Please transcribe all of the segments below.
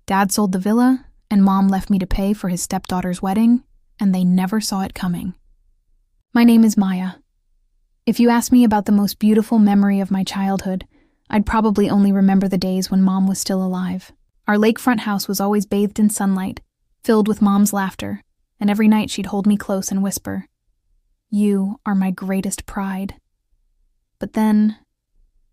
Dad sold the villa, and Mom left me to pay for his stepdaughter's wedding, and they never saw it coming. My name is Maya. If you ask me about the most beautiful memory of my childhood, I'd probably only remember the days when Mom was still alive. Our lakefront house was always bathed in sunlight, filled with Mom's laughter, and every night she'd hold me close and whisper, "You are my greatest pride." But then,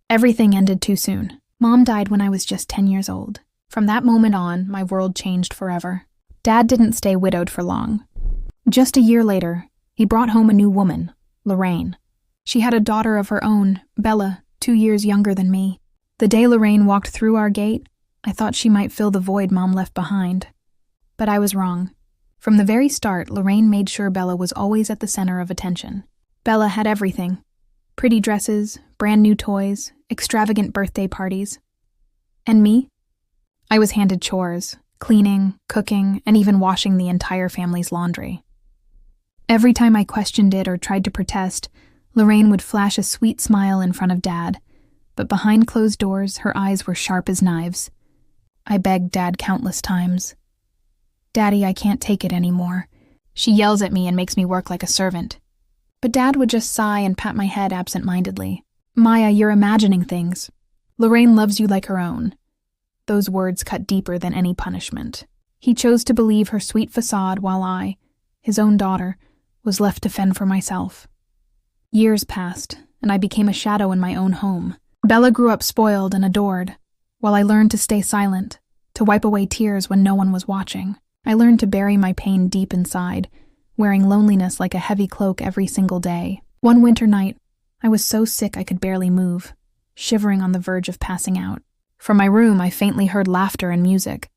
everything ended too soon. Mom died when I was just 10 years old. From that moment on, my world changed forever. Dad didn't stay widowed for long. Just a year later, he brought home a new woman, Lorraine. She had a daughter of her own, Bella, 2 years younger than me. The day Lorraine walked through our gate, I thought she might fill the void Mom left behind. But I was wrong. From the very start, Lorraine made sure Bella was always at the center of attention. Bella had everything: pretty dresses, brand new toys, extravagant birthday parties. And me? I was handed chores, cleaning, cooking, and even washing the entire family's laundry. Every time I questioned it or tried to protest, Lorraine would flash a sweet smile in front of Dad, but behind closed doors, her eyes were sharp as knives. I begged Dad countless times. "Daddy, I can't take it anymore." She yells at me and makes me work like a servant. But Dad would just sigh and pat my head absent-mindedly. "Maya, you're imagining things. Lorraine loves you like her own." Those words cut deeper than any punishment. He chose to believe her sweet facade while I, his own daughter, was left to fend for myself. Years passed, and I became a shadow in my own home. Bella grew up spoiled and adored, while I learned to stay silent, to wipe away tears when no one was watching. I learned to bury my pain deep inside, wearing loneliness like a heavy cloak every single day. One winter night, I was so sick I could barely move, shivering on the verge of passing out. From my room, I faintly heard laughter and music.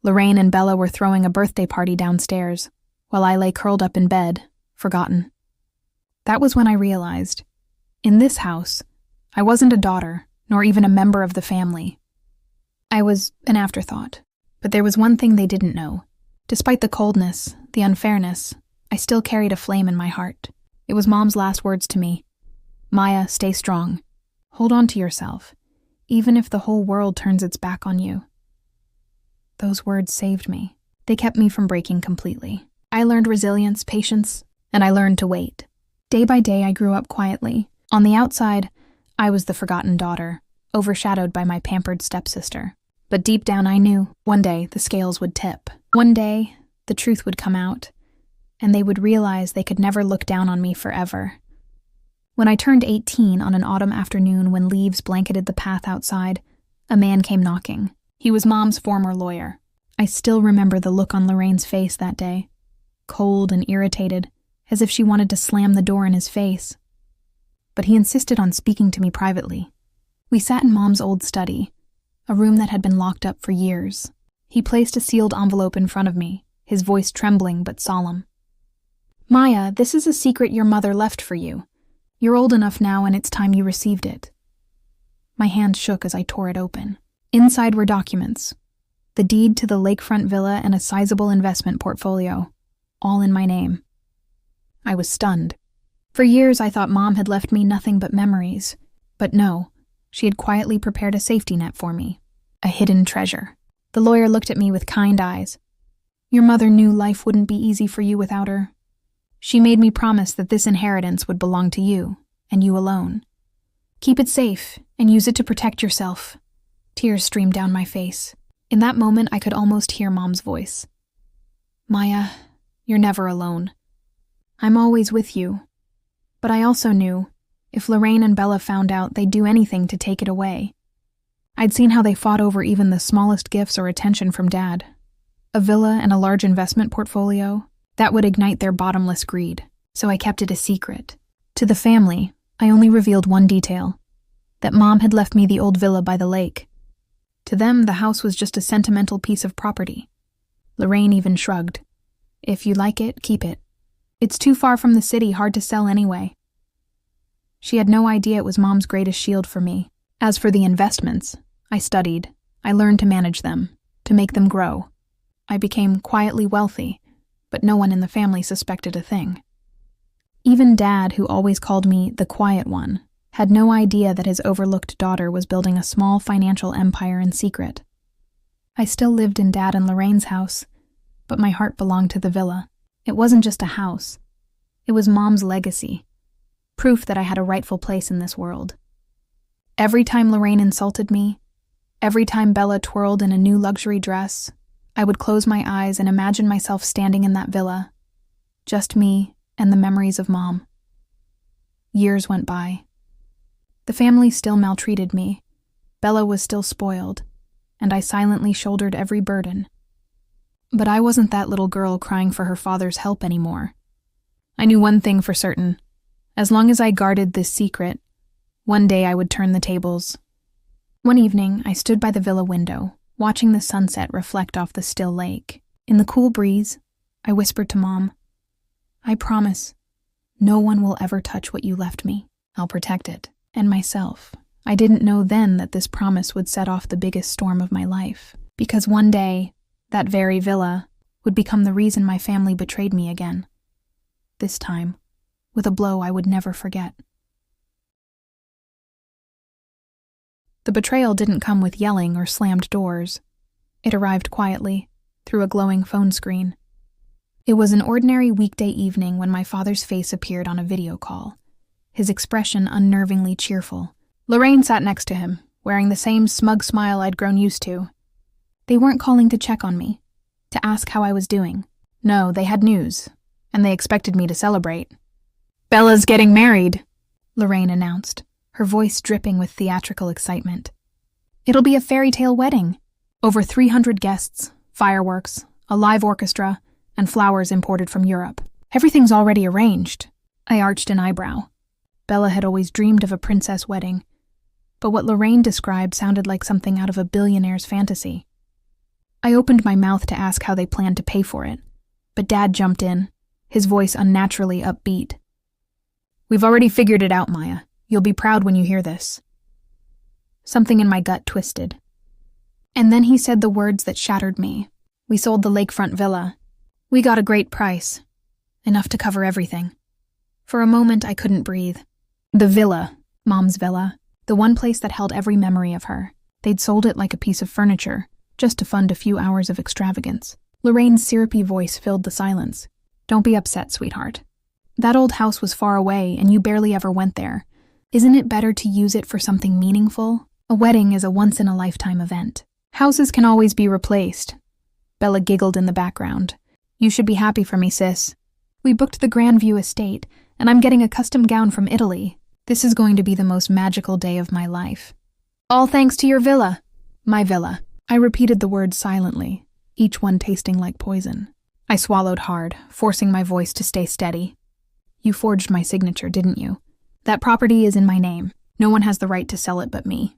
Lorraine and Bella were throwing a birthday party downstairs, while I lay curled up in bed, forgotten. That was when I realized, in this house, I wasn't a daughter, nor even a member of the family. I was an afterthought. But there was one thing they didn't know. Despite the coldness, the unfairness, I still carried a flame in my heart. It was Mom's last words to me. "Maya, stay strong. Hold on to yourself, even if the whole world turns its back on you." Those words saved me. They kept me from breaking completely. I learned resilience, patience, and I learned to wait. Day by day, I grew up quietly. On the outside, I was the forgotten daughter, overshadowed by my pampered stepsister. But deep down I knew, one day the scales would tip. One day, the truth would come out, and they would realize they could never look down on me forever. When I turned 18 on an autumn afternoon when leaves blanketed the path outside, a man came knocking. He was Mom's former lawyer. I still remember the look on Lorraine's face that day, cold and irritated, as if she wanted to slam the door in his face. But he insisted on speaking to me privately. We sat in Mom's old study, a room that had been locked up for years. He placed a sealed envelope in front of me, his voice trembling but solemn. "Maya, this is a secret your mother left for you. You're old enough now and it's time you received it." My hand shook as I tore it open. Inside were documents, the deed to the lakefront villa and a sizable investment portfolio, all in my name. I was stunned. For years I thought Mom had left me nothing but memories, but no. She had quietly prepared a safety net for me, a hidden treasure. The lawyer looked at me with kind eyes. "Your mother knew life wouldn't be easy for you without her. She made me promise that this inheritance would belong to you, and you alone. Keep it safe, and use it to protect yourself." Tears streamed down my face. In that moment, I could almost hear Mom's voice. "Maya, you're never alone. I'm always with you." But I also knew, if Lorraine and Bella found out, they'd do anything to take it away. I'd seen how they fought over even the smallest gifts or attention from Dad. A villa and a large investment portfolio, that would ignite their bottomless greed, so I kept it a secret. To the family, I only revealed one detail, that Mom had left me the old villa by the lake. To them, the house was just a sentimental piece of property. Lorraine even shrugged. "If you like it, keep it. It's too far from the city, hard to sell anyway." She had no idea it was Mom's greatest shield for me. As for the investments, I studied. I learned to manage them, to make them grow. I became quietly wealthy, but no one in the family suspected a thing. Even Dad, who always called me the quiet one, had no idea that his overlooked daughter was building a small financial empire in secret. I still lived in Dad and Lorraine's house, but my heart belonged to the villa. It wasn't just a house. It was Mom's legacy, proof that I had a rightful place in this world. Every time Lorraine insulted me, every time Bella twirled in a new luxury dress, I would close my eyes and imagine myself standing in that villa, just me and the memories of Mom. Years went by. The family still maltreated me. Bella was still spoiled, and I silently shouldered every burden. But I wasn't that little girl crying for her father's help anymore. I knew one thing for certain. As long as I guarded this secret, one day I would turn the tables. One evening, I stood by the villa window, watching the sunset reflect off the still lake. In the cool breeze, I whispered to Mom, "I promise, no one will ever touch what you left me. I'll protect it, and myself." I didn't know then that this promise would set off the biggest storm of my life, because one day, that very villa would become the reason my family betrayed me again. This time, with a blow I would never forget. The betrayal didn't come with yelling or slammed doors. It arrived quietly, through a glowing phone screen. It was an ordinary weekday evening when my father's face appeared on a video call, his expression unnervingly cheerful. Lorraine sat next to him, wearing the same smug smile I'd grown used to. They weren't calling to check on me, to ask how I was doing. No, they had news, and they expected me to celebrate. "Bella's getting married," Lorraine announced, her voice dripping with theatrical excitement. "It'll be a fairy tale wedding. Over 300 guests, fireworks, a live orchestra, and flowers imported from Europe. Everything's already arranged." I arched an eyebrow. Bella had always dreamed of a princess wedding, but what Lorraine described sounded like something out of a billionaire's fantasy. I opened my mouth to ask how they planned to pay for it, but Dad jumped in, his voice unnaturally upbeat. "We've already figured it out, Maya. You'll be proud when you hear this." Something in my gut twisted. And then he said the words that shattered me. "We sold the lakefront villa. We got a great price. Enough to cover everything." For a moment, I couldn't breathe. The villa, Mom's villa, the one place that held every memory of her. They'd sold it like a piece of furniture, just to fund a few hours of extravagance. Lorraine's syrupy voice filled the silence. "Don't be upset, sweetheart. That old house was far away, and you barely ever went there. Isn't it better to use it for something meaningful? A wedding is a once-in-a-lifetime event. Houses can always be replaced." Bella giggled in the background. "You should be happy for me, sis. We booked the Grandview estate, and I'm getting a custom gown from Italy. This is going to be the most magical day of my life. All thanks to your villa." "My villa." I repeated the words silently, each one tasting like poison. I swallowed hard, forcing my voice to stay steady. "You forged my signature, didn't you? That property is in my name. No one has the right to sell it but me."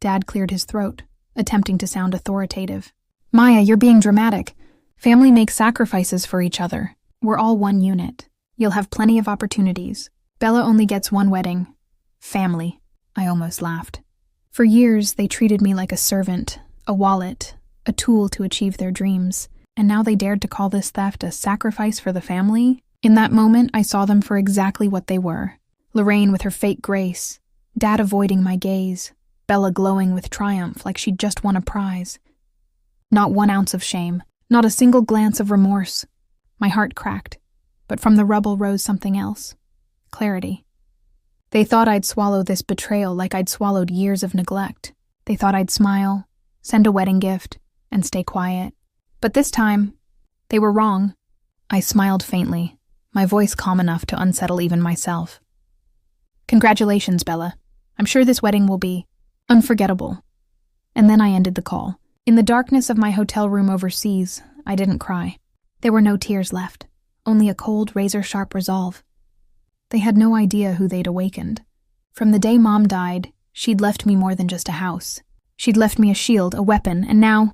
Dad cleared his throat, attempting to sound authoritative. "Maya, you're being dramatic. Family makes sacrifices for each other. We're all one unit. You'll have plenty of opportunities. Bella only gets one wedding. Family." I almost laughed. For years, they treated me like a servant, a wallet, a tool to achieve their dreams. And now they dared to call this theft a sacrifice for the family? In that moment, I saw them for exactly what they were. Lorraine with her fake grace, Dad avoiding my gaze, Bella glowing with triumph like she'd just won a prize. Not 1 ounce of shame, not a single glance of remorse. My heart cracked, but from the rubble rose something else. Clarity. They thought I'd swallow this betrayal like I'd swallowed years of neglect. They thought I'd smile, send a wedding gift, and stay quiet. But this time, they were wrong. I smiled faintly, my voice calm enough to unsettle even myself. "Congratulations, Bella. I'm sure this wedding will be unforgettable." And then I ended the call. In the darkness of my hotel room overseas, I didn't cry. There were no tears left, only a cold, razor-sharp resolve. They had no idea who they'd awakened. From the day Mom died, she'd left me more than just a house. She'd left me a shield, a weapon, and now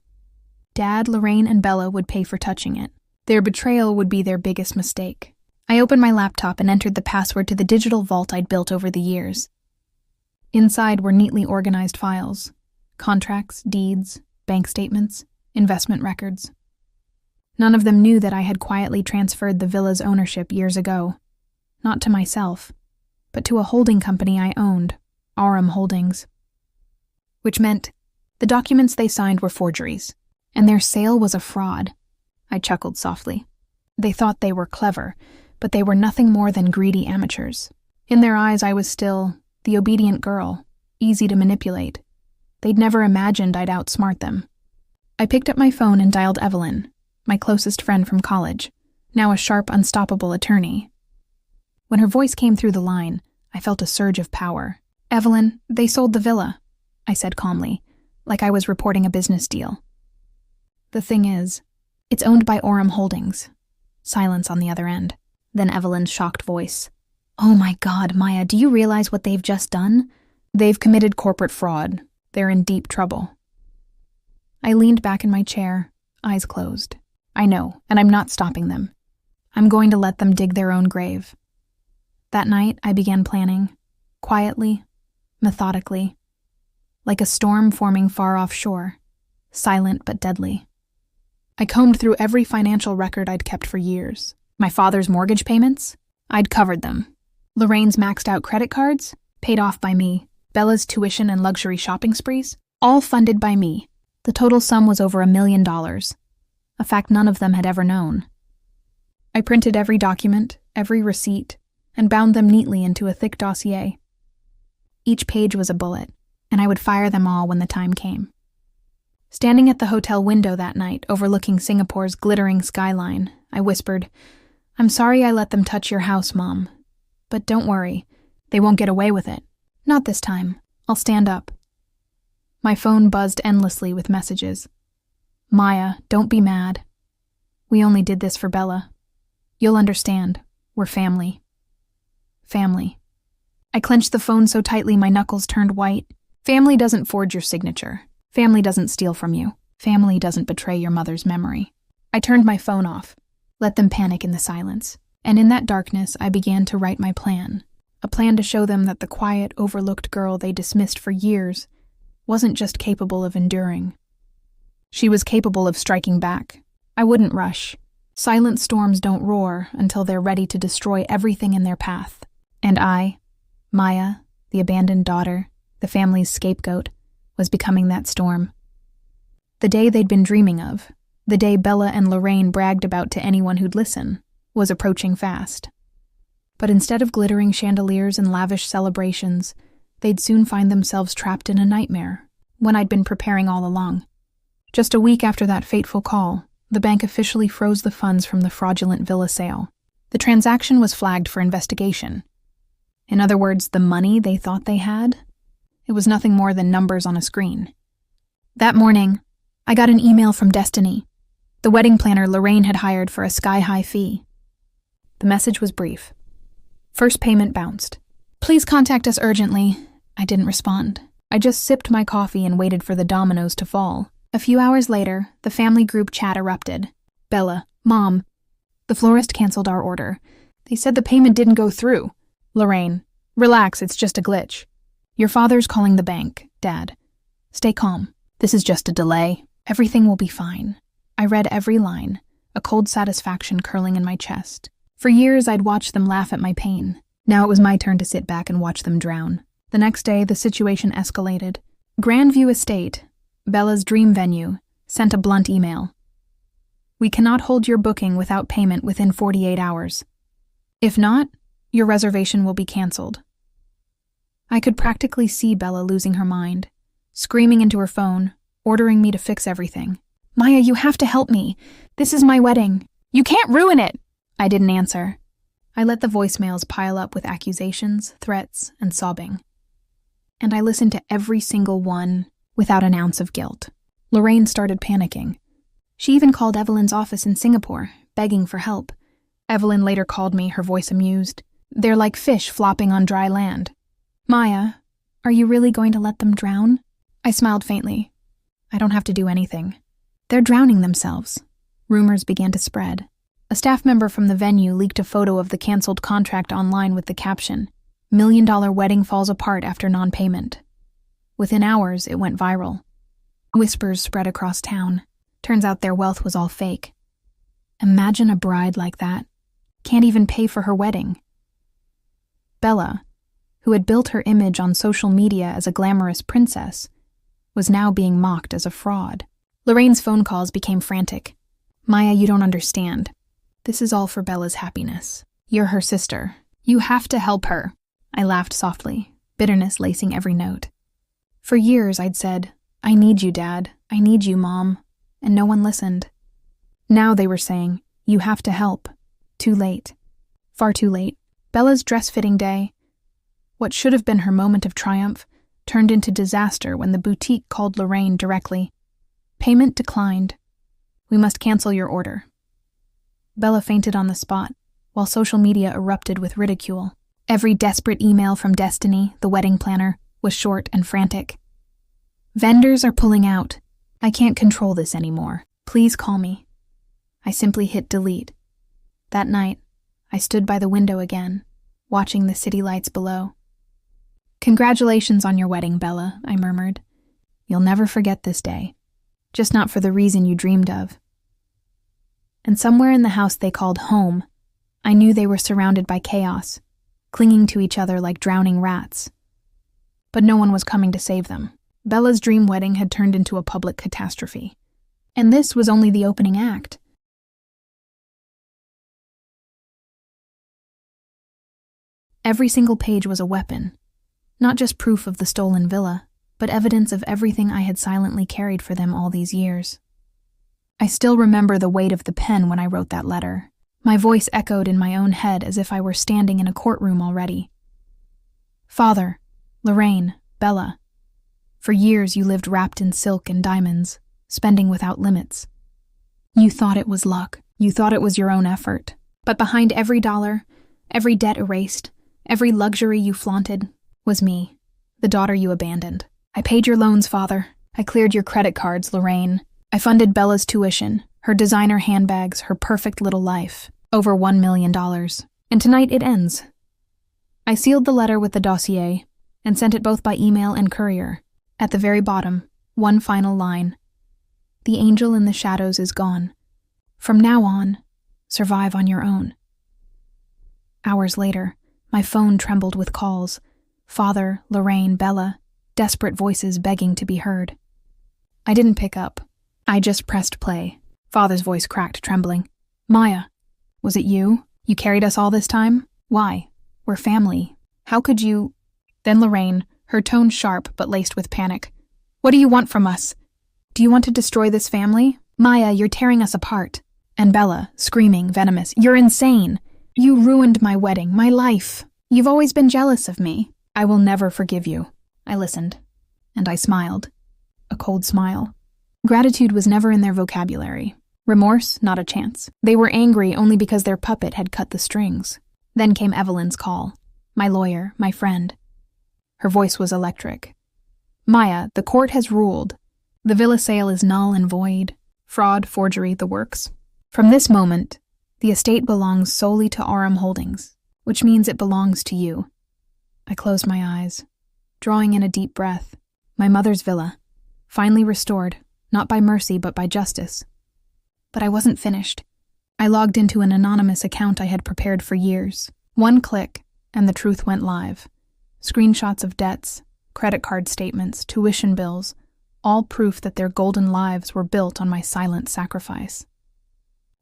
Dad, Lorraine, and Bella would pay for touching it. Their betrayal would be their biggest mistake. I opened my laptop and entered the password to the digital vault I'd built over the years. Inside were neatly organized files: contracts, deeds, bank statements, investment records. None of them knew that I had quietly transferred the villa's ownership years ago. Not to myself, but to a holding company I owned, Aurum Holdings. Which meant The documents they signed were forgeries, and their sale was a fraud. I chuckled softly. They thought they were clever, but they were nothing more than greedy amateurs. In their eyes, I was still the obedient girl, easy to manipulate. They'd never imagined I'd outsmart them. I picked up my phone and dialed Evelyn, my closest friend from college, now a sharp, unstoppable attorney. When her voice came through the line, I felt a surge of power. "Evelyn, they sold the villa," I said calmly, like I was reporting a business deal. "The thing is, it's owned by Orem Holdings." Silence on the other end. Then Evelyn's shocked voice. "Oh my God, Maya, do you realize what they've just done? They've committed corporate fraud. They're in deep trouble." I leaned back in my chair, eyes closed. I know, and I'm not stopping them. I'm going to let them dig their own grave. That night, I began planning, quietly, methodically, like a storm forming far offshore, silent but deadly. I combed through every financial record I'd kept for years. My father's mortgage payments? I'd covered them. Lorraine's maxed-out credit cards? Paid off by me. Bella's tuition and luxury shopping sprees? All funded by me. The total sum was over $1 million, a fact none of them had ever known. I printed every document, every receipt, and bound them neatly into a thick dossier. Each page was a bullet, and I would fire them all when the time came. Standing at the hotel window that night, overlooking Singapore's glittering skyline, I whispered, "I'm sorry I let them touch your house, Mom. But don't worry, they won't get away with it. Not this time. I'll stand up." My phone buzzed endlessly with messages. "Maya, don't be mad. We only did this for Bella. You'll understand. We're family." Family. I clenched the phone so tightly my knuckles turned white. Family doesn't forge your signature. Family doesn't steal from you. Family doesn't betray your mother's memory. I turned my phone off, let them panic in the silence, and in that darkness I began to write my plan. A plan to show them that the quiet, overlooked girl they dismissed for years wasn't just capable of enduring. She was capable of striking back. I wouldn't rush. Silent storms don't roar until they're ready to destroy everything in their path. And I, Maya, the abandoned daughter, the family's scapegoat, was becoming that storm. The day they'd been dreaming of, the day Bella and Lorraine bragged about to anyone who'd listen, was approaching fast. But instead of glittering chandeliers and lavish celebrations, they'd soon find themselves trapped in a nightmare, one I'd been preparing all along. Just a week after that fateful call, the bank officially froze the funds from the fraudulent villa sale. The transaction was flagged for investigation. In other words, the money they thought they had, it was nothing more than numbers on a screen. That morning, I got an email from Destiny, the wedding planner Lorraine had hired for a sky-high fee. The message was brief. First payment bounced. "Please contact us urgently." I didn't respond. I just sipped my coffee and waited for the dominoes to fall. A few hours later, the family group chat erupted. "Bella, Mom, the florist canceled our order. They said the payment didn't go through." "Lorraine, relax, it's just a glitch. Your father's calling the bank, Dad. Stay calm. This is just a delay. Everything will be fine." I read every line, a cold satisfaction curling in my chest. For years, I'd watched them laugh at my pain. Now it was my turn to sit back and watch them drown. The next day, the situation escalated. Grandview Estate, Bella's dream venue, sent a blunt email. "We cannot hold your booking without payment within 48 hours. If not, your reservation will be canceled." I could practically see Bella losing her mind, screaming into her phone, ordering me to fix everything. "Maya, you have to help me. This is my wedding. You can't ruin it!" I didn't answer. I let the voicemails pile up with accusations, threats, and sobbing. And I listened to every single one without an ounce of guilt. Lorraine started panicking. She even called Evelyn's office in Singapore, begging for help. Evelyn later called me, her voice amused. "They're like fish flopping on dry land." "Maya, are you really going to let them drown?" I smiled faintly. "I don't have to do anything. They're drowning themselves." Rumors began to spread. A staff member from the venue leaked a photo of the canceled contract online with the caption, $1 million wedding falls apart after non-payment. Within hours, it went viral. Whispers spread across town. Turns out their wealth was all fake. Imagine a bride like that. Can't even pay for her wedding. Bella, who had built her image on social media as a glamorous princess, was now being mocked as a fraud. Lorraine's phone calls became frantic. "Maya, you don't understand. This is all for Bella's happiness. You're her sister. You have to help her." I laughed softly, bitterness lacing every note. For years I'd said, "I need you, Dad. I need you, Mom." And no one listened. Now they were saying, "You have to help." Too late. Far too late. Bella's dress-fitting day, what should have been her moment of triumph, turned into disaster when the boutique called Lorraine directly. Payment declined. "We must cancel your order." Bella fainted on the spot, while social media erupted with ridicule. Every desperate email from Destiny, the wedding planner, was short and frantic. "Vendors are pulling out. I can't control this anymore. Please call me." I simply hit delete. That night, I stood by the window again, watching the city lights below. "Congratulations on your wedding, Bella," I murmured. "You'll never forget this day. Just not for the reason you dreamed of." And somewhere in the house they called home, I knew they were surrounded by chaos, clinging to each other like drowning rats. But no one was coming to save them. Bella's dream wedding had turned into a public catastrophe. And this was only the opening act. Every single page was a weapon, not just proof of the stolen villa, but evidence of everything I had silently carried for them all these years. I still remember the weight of the pen when I wrote that letter. My voice echoed in my own head as if I were standing in a courtroom already. "Father, Lorraine, Bella, for years you lived wrapped in silk and diamonds, spending without limits. You thought it was luck. You thought it was your own effort. But behind every dollar, every debt erased, every luxury you flaunted, was me, the daughter you abandoned. I paid your loans, Father. I cleared your credit cards, Lorraine. I funded Bella's tuition, her designer handbags, her perfect little life. Over $1 million. And tonight it ends." I sealed the letter with the dossier and sent it both by email and courier. At the very bottom, one final line. "The angel in the shadows is gone. From now on, survive on your own." Hours later, my phone trembled with calls. Father, Lorraine, Bella, desperate voices begging to be heard. I didn't pick up. I just pressed play. Father's voice cracked, trembling. "Maya, was it you? You carried us all this time? Why? We're family. How could you—" Then Lorraine, her tone sharp but laced with panic. "What do you want from us? Do you want to destroy this family? Maya, you're tearing us apart." And Bella, screaming, venomous, "You're insane. You ruined my wedding, my life. You've always been jealous of me. I will never forgive you." I listened, and I smiled. A cold smile. Gratitude was never in their vocabulary. Remorse, not a chance. They were angry only because their puppet had cut the strings. Then came Evelyn's call. My lawyer, my friend. Her voice was electric. "Maya, the court has ruled. The villa sale is null and void. Fraud, forgery, the works. From this moment, the estate belongs solely to RM Holdings, which means it belongs to you." I closed my eyes, drawing in a deep breath. My mother's villa, finally restored, not by mercy but by justice. But I wasn't finished. I logged into an anonymous account I had prepared for years. One click, and the truth went live. Screenshots of debts, credit card statements, tuition bills, all proof that their golden lives were built on my silent sacrifice.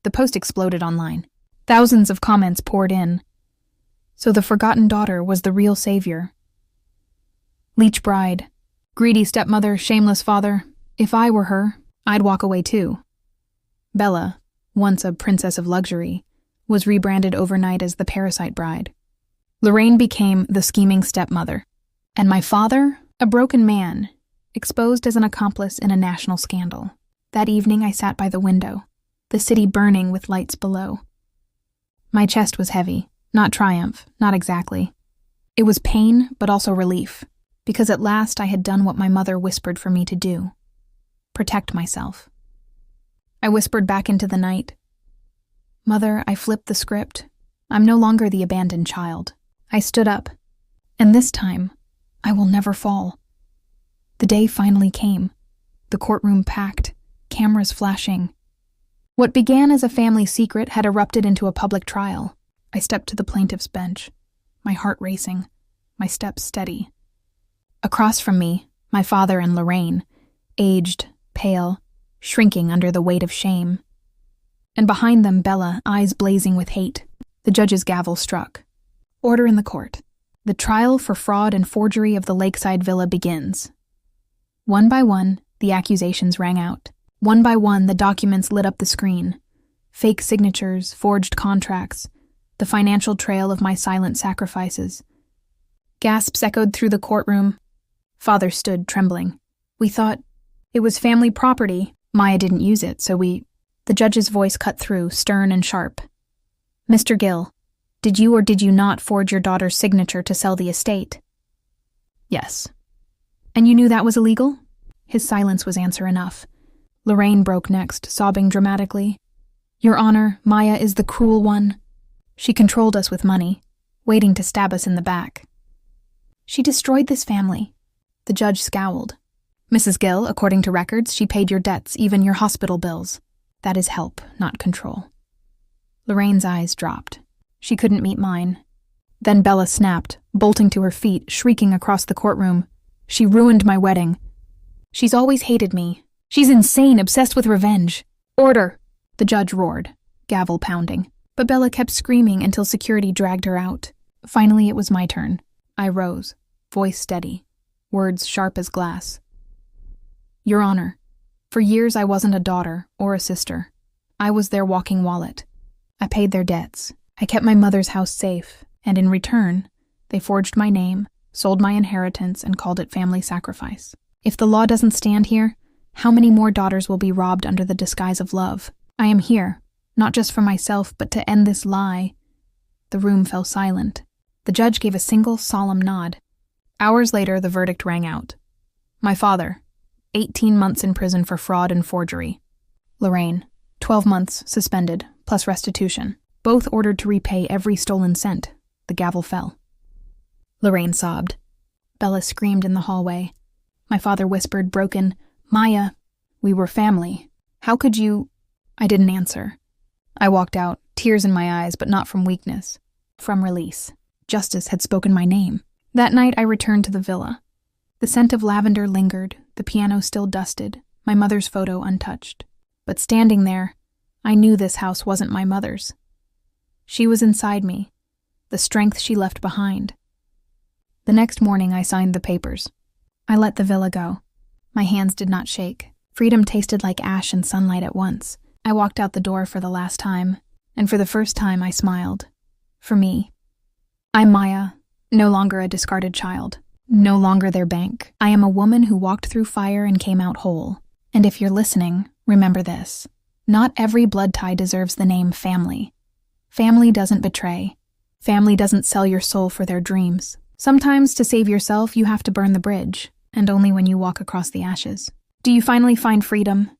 The post exploded online. Thousands of comments poured in. So the forgotten daughter was the real savior. Leech bride, greedy stepmother, shameless father. If I were her, I'd walk away too. Bella, once a princess of luxury, was rebranded overnight as the parasite bride. Lorraine became the scheming stepmother. And my father, a broken man, exposed as an accomplice in a national scandal. That evening I sat by the window, the city burning with lights below. My chest was heavy, not triumph, not exactly. It was pain, but also relief, because at last I had done what my mother whispered for me to do. Protect myself. I whispered back into the night. "Mother, I flipped the script. I'm no longer the abandoned child." I stood up, and this time, I will never fall. The day finally came, the courtroom packed, cameras flashing. What began as a family secret had erupted into a public trial. I stepped to the plaintiff's bench, my heart racing, my steps steady. Across from me, my father and Lorraine, aged, pale, shrinking under the weight of shame. And behind them, Bella, eyes blazing with hate. The judge's gavel struck. Order in the court. The trial for fraud and forgery of the lakeside villa begins. One by one, the accusations rang out. One by one, the documents lit up the screen. Fake signatures, forged contracts, the financial trail of my silent sacrifices. Gasps echoed through the courtroom. Father stood, trembling. We thought it was family property. Maya didn't use it, so we... The judge's voice cut through, stern and sharp. Mr. Gill, did you or did you not forge your daughter's signature to sell the estate? Yes. And you knew that was illegal? His silence was answer enough. Lorraine broke next, sobbing dramatically. Your Honor, Maya is the cruel one. She controlled us with money, waiting to stab us in the back. She destroyed this family. The judge scowled. Mrs. Gill, according to records, she paid your debts, even your hospital bills. That is help, not control. Lorraine's eyes dropped. She couldn't meet mine. Then Bella snapped, bolting to her feet, shrieking across the courtroom. She ruined my wedding. She's always hated me. She's insane, obsessed with revenge. Order! The judge roared, gavel pounding. But Bella kept screaming until security dragged her out. Finally, it was my turn. I rose, voice steady, words sharp as glass. Your Honor, for years I wasn't a daughter or a sister. I was their walking wallet. I paid their debts. I kept my mother's house safe, and in return, they forged my name, sold my inheritance, and called it family sacrifice. If the law doesn't stand here, how many more daughters will be robbed under the disguise of love? I am here, not just for myself, but to end this lie. The room fell silent. The judge gave a single, solemn nod. Hours later, the verdict rang out. My father, 18 months in prison for fraud and forgery. Lorraine, 12 months suspended, plus restitution. Both ordered to repay every stolen cent. The gavel fell. Lorraine sobbed. Bella screamed in the hallway. My father whispered, broken, Maya, we were family. How could you... I didn't answer. I walked out, tears in my eyes, but not from weakness. From release. Justice had spoken my name. That night I returned to the villa. The scent of lavender lingered, the piano still dusted, my mother's photo untouched. But standing there, I knew this house wasn't my mother's. She was inside me, the strength she left behind. The next morning I signed the papers. I let the villa go. My hands did not shake. Freedom tasted like ash and sunlight at once. I walked out the door for the last time, and for the first time I smiled. For me. I'm Maya, no longer a discarded child, no longer their bank. I am a woman who walked through fire and came out whole. And if you're listening, remember this. Not every blood tie deserves the name family. Family doesn't betray. Family doesn't sell your soul for their dreams. Sometimes to save yourself, you have to burn the bridge, and only when you walk across the ashes. Do you finally find freedom?